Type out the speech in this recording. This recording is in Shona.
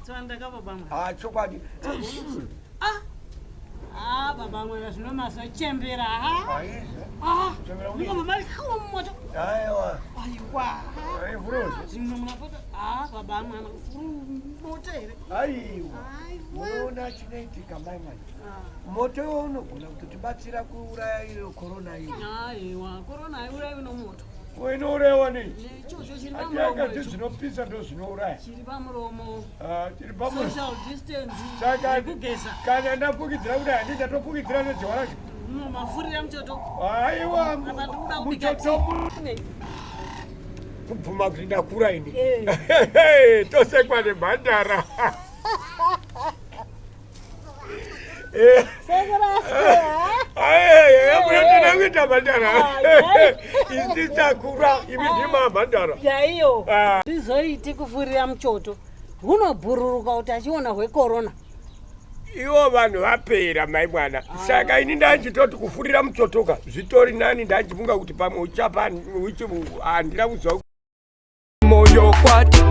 Tsanda ka baba mwana. Ah, chokwadi. Baba mwana zvino mazochembera Aiza. Chembera uno mama moto. Aiwa. Aiwa. Aivuroze. Zvino munapota baba mwana moto here. Aiwa. Unoona chinoitika mai mai. Moto unogona kutotibatsira kuuraya iyo corona iyi. Aiwa, corona aiuraya uno moto. Unourayiwa nei? Ichocho chiri Atianga zvinopisa ndo zvinouraya. Chiri pamuromo. Chiri pamuromo. Social distance. Saka kugeza. kana ndafukidzira kudai handingatofukidzira nejawa racho. Mafurira muchoto. Aiwa. Muchoto. Kubvuma kuti ndakura ini. Tosekwa nemhandara. Munotenda kuita mhandara. Isi takura imi ndima mhandara. Chaiyo. Zvizoiti kufurira muchoto. Hunobhururuka kuti achiona hwekorona. Ivo vanhu vapera mai mwana. Saka ini ndanjitoti kufurira muchotoka zvitori nani ndanjifunga kuti pamwe uchapa handina kuziva moyo kwati